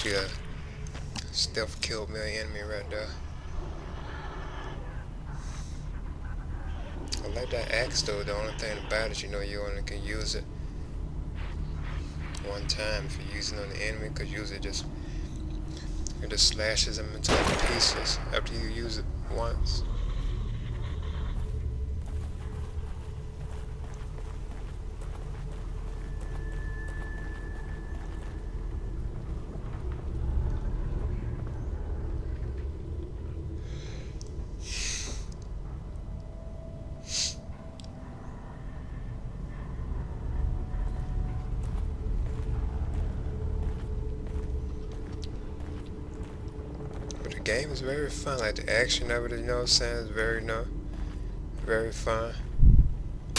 actually a stealth killed me an enemy right there. I like that axe though. The only thing about it, you only can use it one time if you're using it on the enemy, because usually it just slashes them into like pieces after you use it once. But the game is very fun. Like the action of it, what I'm saying, is very, very fun. I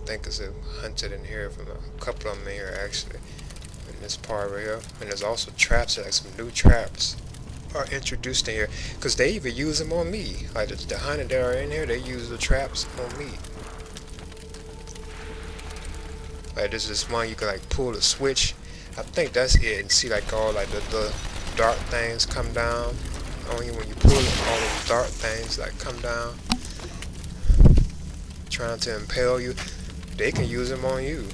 think it's a hunted in here from a couple of them in here actually. In this part right here. And there's also traps, like some new traps are introduced in here. Because they even use them on me. Like the hunted that are in here, they use the traps on me. Like this is one you can like pull the switch. I think that's it. And see like all like the dark things come down on you when you pull it. All those dark things like come down, trying to impale you. They can use them on you,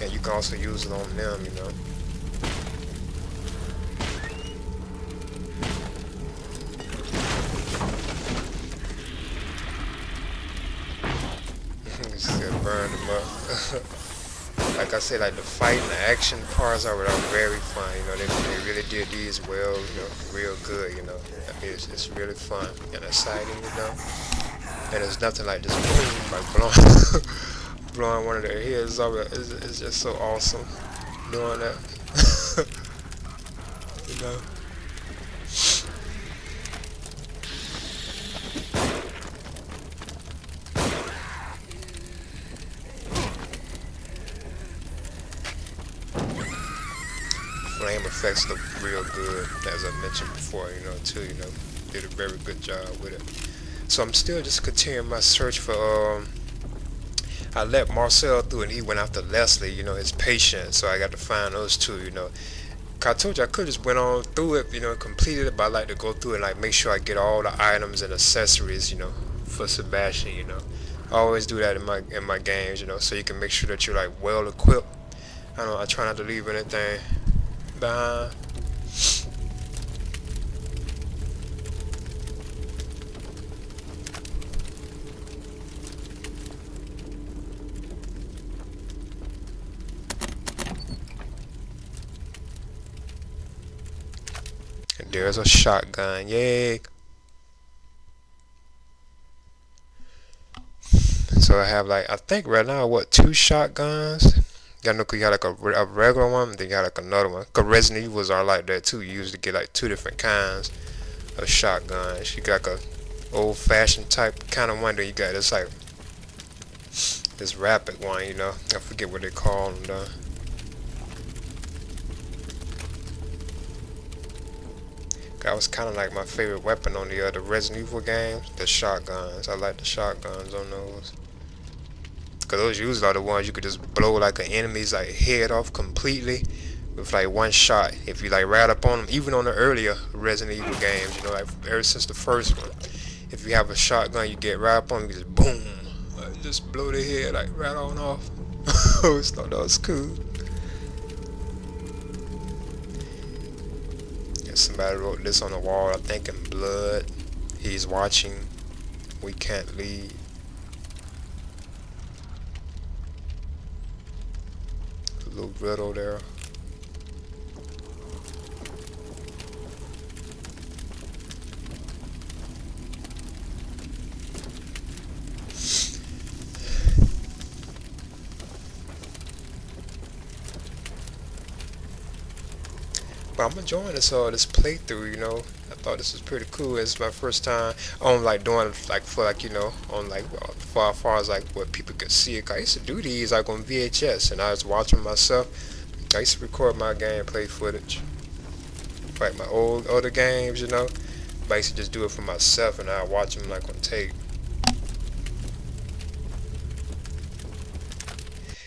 and you can also use it on them. Just gonna burn them up. Like I said, like the fight and the action parts of it are very fun. They really did these well, real good. I mean, it's really fun and exciting. And there's nothing like just boom, like blowing, blowing one of their heads off. It's just so awesome doing that. you know. Flame effects look real good, as I mentioned before, too, did a very good job with it. So I'm still just continuing my search for, I let Marcel through and he went after Leslie, his patient, so I got to find those two. I told you I could just went on through it, completed it, but I like to go through it and like make sure I get all the items and accessories, for Sebastian, I always do that in my games, so you can make sure that you're like well equipped. I try not to leave anything behind. And there's a shotgun, yay! So I have like, I think right now, what, 2 shotguns? You got like a regular one, then you got like another one. Cause Resident Evils are like that too. You usually get like 2 different kinds of shotguns. You got like a old-fashioned type kind of one, then you got this like this rapid one. I forget what they call them though. That was kind of like my favorite weapon on the other Resident Evil games, the shotguns. I like the shotguns on those. Cause those usually are the ones you could just blow like an enemy's like head off completely with like one shot. If you like right up on them, even on the earlier Resident Evil games, like ever since the first one, if you have a shotgun, you get right up on them, you just boom, like, just blow their head like right on off. I always thought that was cool. And somebody wrote this on the wall, I think in blood. He's watching. We can't leave. Little riddle there. But I'm enjoying this playthrough. I thought this was pretty cool. It's my first time on like doing like for like on like far as like what people could see it. I used to do these like on VHS and I was watching myself. I used to record my gameplay footage, like my older games. But I used to just do it for myself and I watch them like on tape.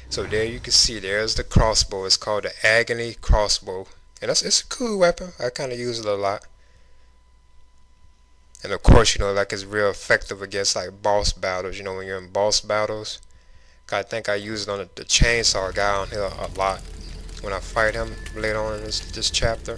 So there you can see there's the crossbow. It's called the Agony crossbow, and it's a cool weapon. I kind of use it a lot. And of course, like it's real effective against like boss battles. When you're in boss battles, I think I use it on the chainsaw guy on here a lot when I fight him later on in this chapter.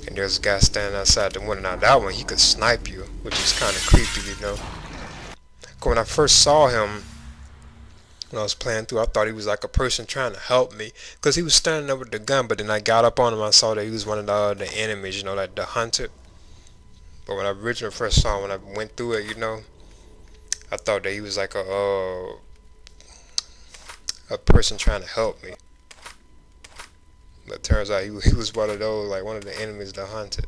And there's a guy standing outside the window. Now that one, he could snipe you, which is kind of creepy. When I first saw him, when I was playing through, I thought he was like a person trying to help me, because he was standing there with the gun. But then I got up on him, I saw that he was one of the enemies, like the hunted. But when I originally first saw him, when I went through it, I thought that he was like a person trying to help me. But it turns out he was one of those, like one of the enemies that hunted.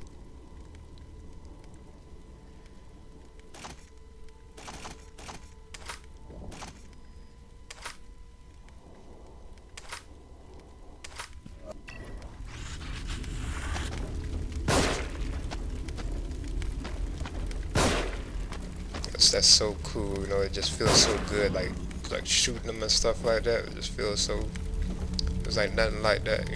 That's so cool, it just feels so good, like shooting them and stuff like that. It just feels so, it's like nothing like that.